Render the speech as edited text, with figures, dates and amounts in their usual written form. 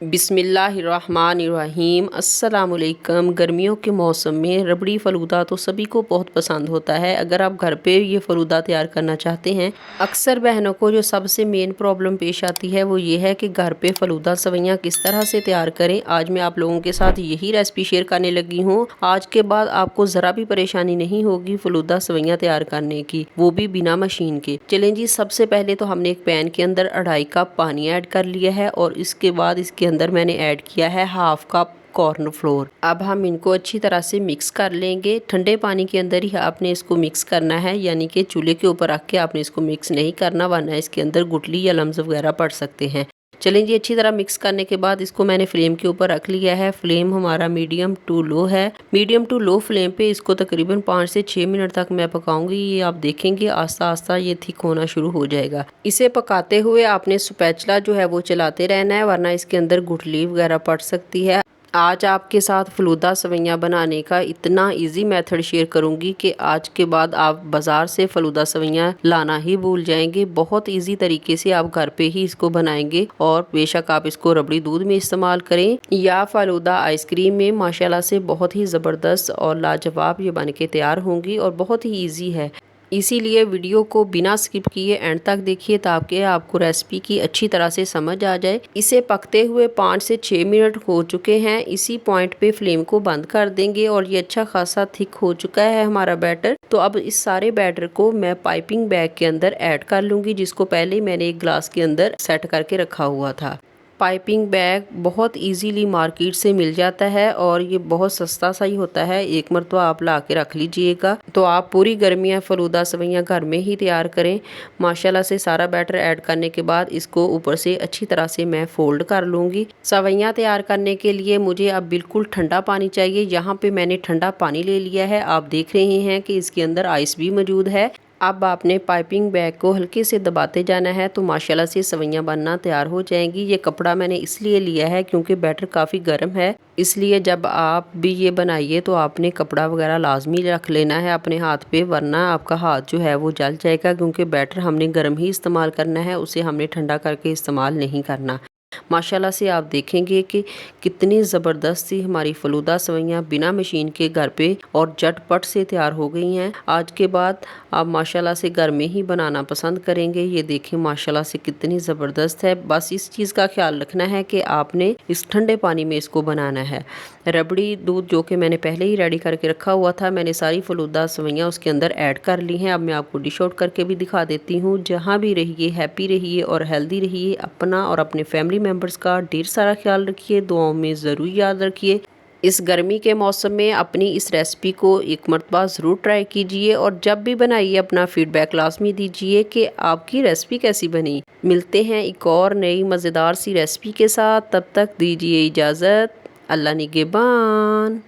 बिस्मिल्लाहिर्रहमानिर्रहीम। अस्सलामुअलैकुम। गर्मियों के मौसम में रबड़ी फ़लूदा तो सभी को बहुत पसंद होता है। अगर आप घर पे ये फ़लूदा तैयार करना चाहते हैं, अक्सर बहनों को जो सबसे मेन प्रॉब्लम पेश आती है वो ये है कि घर पे फ़लूदा सवैयाँ किस तरह से तैयार करें। आज मैं आप लोगों के साथ यही रेसिपी शेयर करने लगी हूँ। आज के बाद आपको ज़रा भी परेशानी नहीं होगी फ़लूदा सवैयाँ तैयार करने की, वो भी बिना मशीन के। चलें जी, सबसे पहले तो हमने एक पैन के अंदर 2.5 कप पानी ऐड कर लिया है और इसके बाद इसके अंदर मैंने ऐड किया है 1/2 कप कॉर्नफ्लोर। अब हम इनको अच्छी तरह से मिक्स कर लेंगे। ठंडे पानी के अंदर ही आपने इसको मिक्स करना है, यानी कि चूल्हे के ऊपर रख के आपने इसको मिक्स नहीं करना, वरना इसके अंदर गुठली या लम्स वगैरह पड़ सकते हैं। चलें जी, अच्छी तरह मिक्स करने के बाद इसको मैंने फ्लेम के ऊपर रख लिया है। फ्लेम हमारा मीडियम टू लो है। मीडियम टू लो फ्लेम पे इसको तकरीबन 5 से 6 मिनट तक मैं पकाऊंगी। ये आप देखेंगे आस्ता आस्ता ये थिक होना शुरू हो जाएगा। इसे पकाते हुए आपने स्पैचुला जो है वो चलाते रहना है, वरना इसके अंदर गुठली वगैरह पड़ सकती है। आज आपके साथ फ़लूदा सवैयाँ बनाने का इतना इजी मेथड शेयर करूंगी कि आज के बाद आप बाज़ार से फ़लूदा सवैयाँ लाना ही भूल जाएंगे। बहुत इजी तरीके से आप घर पे ही इसको बनाएंगे और बेशक आप इसको रबड़ी दूध में इस्तेमाल करें या फ़लूदा आइसक्रीम में, माशाल्लाह से बहुत ही ज़बरदस्त और लाजवाब ये बन के तैयार होंगी और बहुत ही ईजी है। इसीलिए वीडियो को बिना स्किप किए एंड तक देखिए ताकि आपको रेसिपी की अच्छी तरह से समझ आ जाए। इसे पकते हुए 5 से 6 मिनट हो चुके हैं। इसी पॉइंट पे फ्लेम को बंद कर देंगे और ये अच्छा खासा थिक हो चुका है हमारा बैटर। तो अब इस सारे बैटर को मैं पाइपिंग बैग के अंदर ऐड कर लूँगी, जिसको पहले मैंने एक ग्लास के अंदर सेट करके रखा हुआ था। पाइपिंग बैग बहुत इजीली मार्केट से मिल जाता है और ये बहुत सस्ता सा ही होता है। एक मरतबा आप ला के रख लीजिएगा तो आप पूरी गर्मियाँ फ़लूदा सवैयाँ घर में ही तैयार करें। माशाल्लाह से सारा बैटर ऐड करने के बाद इसको ऊपर से अच्छी तरह से मैं फोल्ड कर लूँगी। सवैयाँ तैयार करने के लिए मुझे अब बिल्कुल ठंडा पानी चाहिए। यहाँ पे मैंने ठंडा पानी ले लिया है। आप देख रहे हैं कि इसके अंदर आइस भी मौजूद है। अब आपने पाइपिंग बैग को हल्के से दबाते जाना है तो माशाल्लाह से सवैयाँ बनना तैयार हो जाएंगी। ये कपड़ा मैंने इसलिए लिया है क्योंकि बैटर काफ़ी गर्म है, इसलिए जब आप भी ये बनाइए तो आपने कपड़ा वगैरह लाजमी रख लेना है अपने हाथ पे, वरना आपका हाथ जो है वो जल जाएगा, क्योंकि बैटर हमने गर्म ही इस्तेमाल करना है, उसे हमने ठंडा करके इस्तेमाल नहीं करना। माशाल्लाह से आप देखेंगे कि कितनी ज़बरदस्त सी हमारी फ़लूदा सवैयाँ बिना मशीन के घर पे और झटपट से तैयार हो गई हैं। आज के बाद आप माशाल्लाह से घर में ही बनाना पसंद करेंगे। ये देखें माशाल्लाह से कितनी ज़बरदस्त है। बस इस चीज़ का ख्याल रखना है कि आपने इस ठंडे पानी में इसको बनाना है। रबड़ी दूध जो कि मैंने पहले ही रेडी करके रखा हुआ था, मैंने सारी फ़लूदा सवैयाँ उसके अंदर ऐड कर ली हैं। अब मैं आपको डिश आउट करके भी दिखा देती हूँ। जहाँ भी रहिए हैप्पी रहिए और हेल्दी रहिए। अपना और अपने फैमिली मेम्बर्स का ढेर सारा ख्याल रखिए, दुआओं में ज़रूर याद रखिए। इस गर्मी के मौसम में अपनी इस रेसिपी को एक मरतबा ज़रूर ट्राई कीजिए और जब भी बनाइए अपना फीडबैक लाजमी दीजिए कि आपकी रेसिपी कैसी बनी। मिलते हैं एक और नई मज़ेदार सी रेसिपी के साथ, तब तक दीजिए इजाज़त। अल्लाह निगहबान।